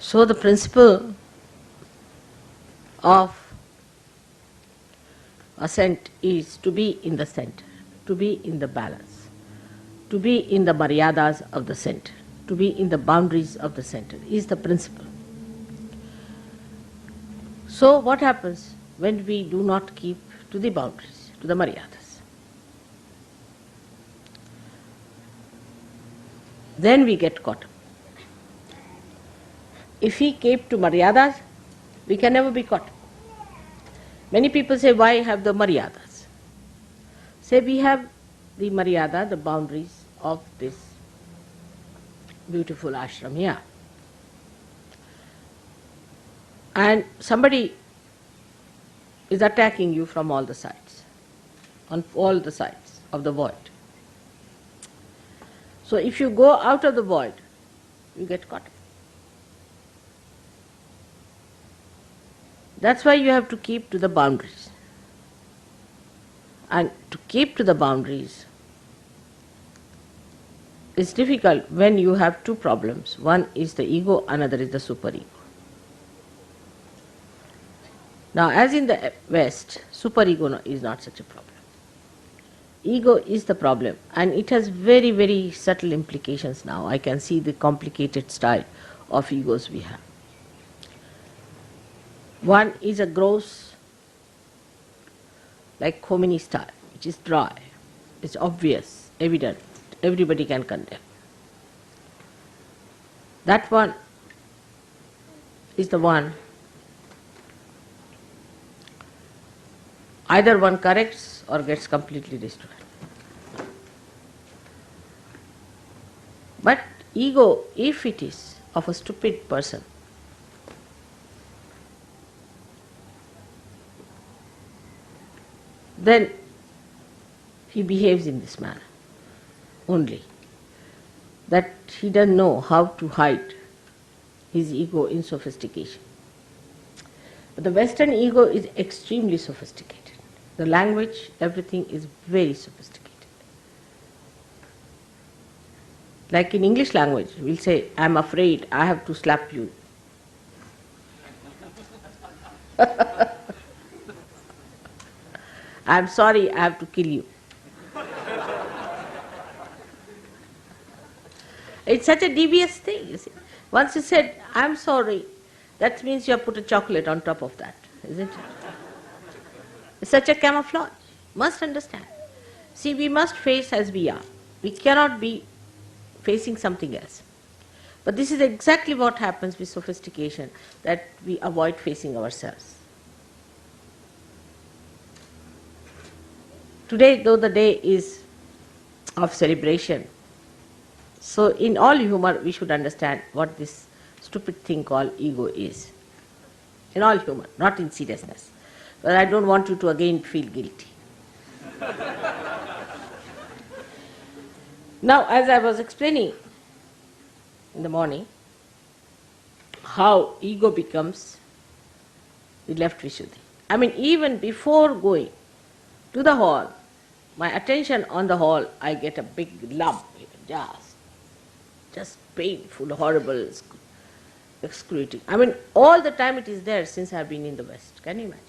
So the principle of ascent is to be in the center, to be in the balance, to be in the maryadas of the center, to be in the boundaries of the center is the principle. So what happens when we do not keep to the boundaries, to the maryadas? Then we get caught up. If we keep to maryadas, we can never be caught up. Many people say, why have the maryadas? Say we have the maryada, the boundaries of this beautiful ashram here. And somebody is attacking you from all the sides, on all the sides of the void. So if you go out of the void, you get caught up. That's why you have to keep to the boundaries. And to keep to the boundaries is difficult when you have two problems. One is the ego, another is the superego. Now, as in the West, superego is not such a problem. Ego is the problem, and it has very, very subtle implications now. I can see the complicated style of egos we have. One is a gross, like Khomeini style, which is dry, it's obvious, evident, everybody can condemn. That one is the one, either one corrects or gets completely destroyed. But ego, if it is of a stupid person, then he behaves in this manner only, that he doesn't know how to hide his ego in sophistication. But the Western ego is extremely sophisticated. The language, everything is very sophisticated. Like in English language, we'll say, I'm afraid I have to slap you. I'm sorry, I have to kill you. It's such a devious thing, you see. Once you said, I'm sorry, that means you have put a chocolate on top of that, isn't it? It's such a camouflage. Must understand. See, we must face as we are. We cannot be facing something else. But this is exactly what happens with sophistication, that we avoid facing ourselves. Today, though the day is of celebration, so in all humor we should understand what this stupid thing called ego is. In all humor, not in seriousness. But I don't want you to again feel guilty. Now, as I was explaining in the morning, how ego becomes the left Vishuddhi. I mean, even before going to the hall, my attention on the hall, I get a big lump, just painful, horrible, excruciating. I mean, all the time it is there since I have been in the West. Can you imagine?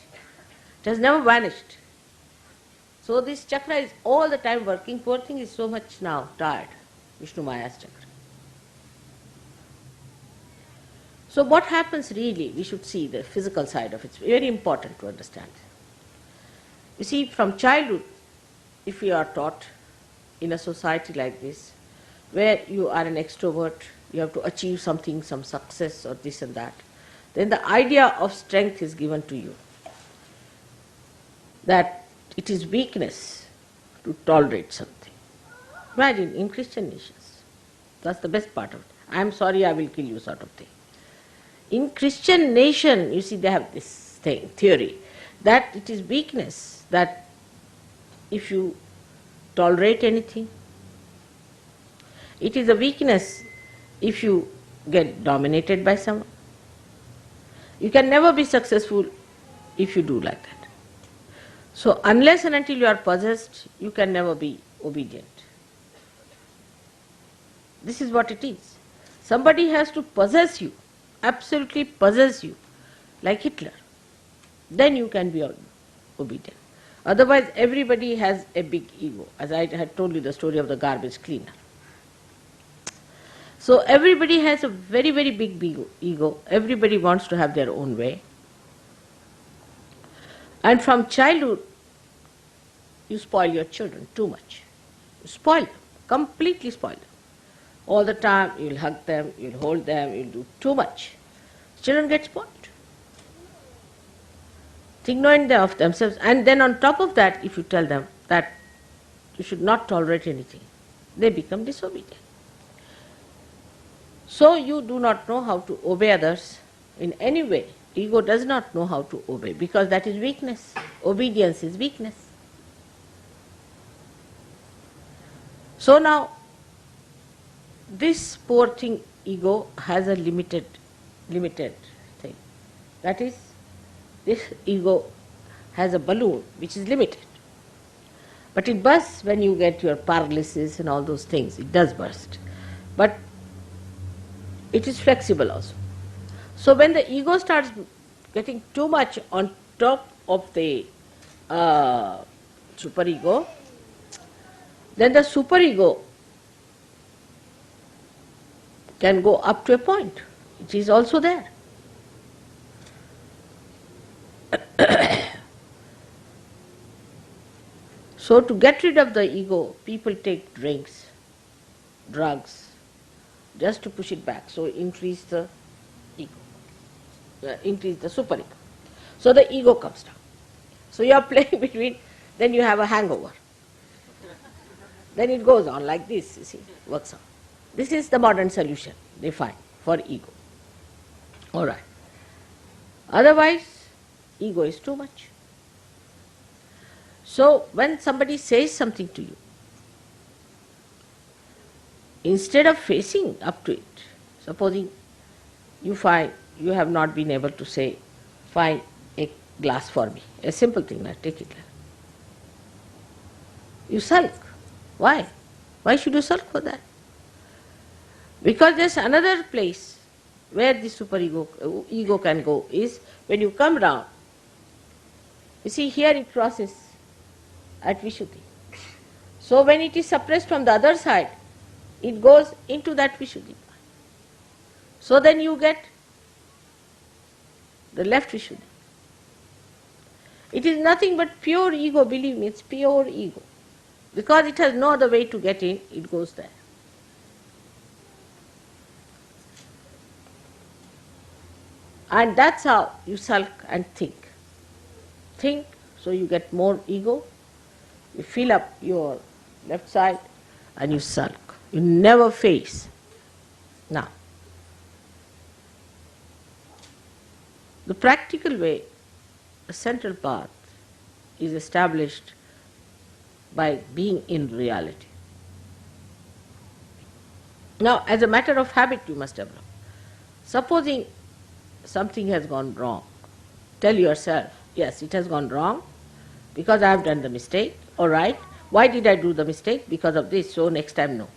It has never vanished. So this chakra is all the time working. Poor thing is so much now tired, Vishnu Maya's chakra. So what happens really, we should see the physical side of it. It's very important to understand. You see, from childhood, if we are taught in a society like this, where you are an extrovert, you have to achieve something, some success or this and that, then the idea of strength is given to you. That it is weakness to tolerate something. Imagine, in Christian nations, that's the best part of it. I am sorry, I will kill you sort of thing. In Christian nation, you see, they have this thing, theory, that it is weakness, that if you tolerate anything, it is a weakness if you get dominated by someone. You can never be successful if you do like that. So unless and until you are possessed, you can never be obedient. This is what it is. Somebody has to possess you, absolutely possess you, like Hitler, then you can be obedient. Otherwise, everybody has a big ego, as I had told you the story of the garbage cleaner. So everybody has a very, very big ego. Everybody wants to have their own way. And from childhood, you spoil your children too much. You spoil them, completely spoil them. All the time, you'll hug them, you'll hold them, you'll do too much. Children get spoiled. Think no end of themselves. And then on top of that, if you tell them that you should not tolerate anything, they become disobedient. So you do not know how to obey others in any way. Ego does not know how to obey because that is weakness. Obedience is weakness. So now, this poor thing, ego, has a limited thing. That is, this ego has a balloon which is limited. But it bursts when you get your paralysis and all those things. It does burst. But it is flexible also. So when the ego starts getting too much on top of the superego, then the superego can go up to a point. It is also there. So to get rid of the ego, people take drinks, drugs, just to push it back. So increase the ego, increase the superego. So the ego comes down. So you are playing between, then you have a hangover. Then it goes on like this, you see, works on. This is the modern solution they find for ego. All right. Otherwise, ego is too much. So when somebody says something to you, instead of facing up to it, supposing you find you have not been able to say, find a glass for me, a simple thing, like take it. You sulk. Why? Why should you sulk for that? Because there's another place where the ego can go is when you come round. You see, here it crosses at Vishuddhi. So when it is suppressed from the other side, it goes into that Vishuddhi. So then you get the left Vishuddhi. It is nothing but pure ego, believe me, it's pure ego. Because it has no other way to get in, it goes there. And that's how you sulk and think. Think, so you get more ego, you fill up your left side and you sulk. You never face. Now, the practical way, a central path, is established by being in reality. Now, as a matter of habit, you must develop. Supposing something has gone wrong, tell yourself, yes, it has gone wrong because I have done the mistake, all right. Why did I do the mistake? Because of this, so next time no.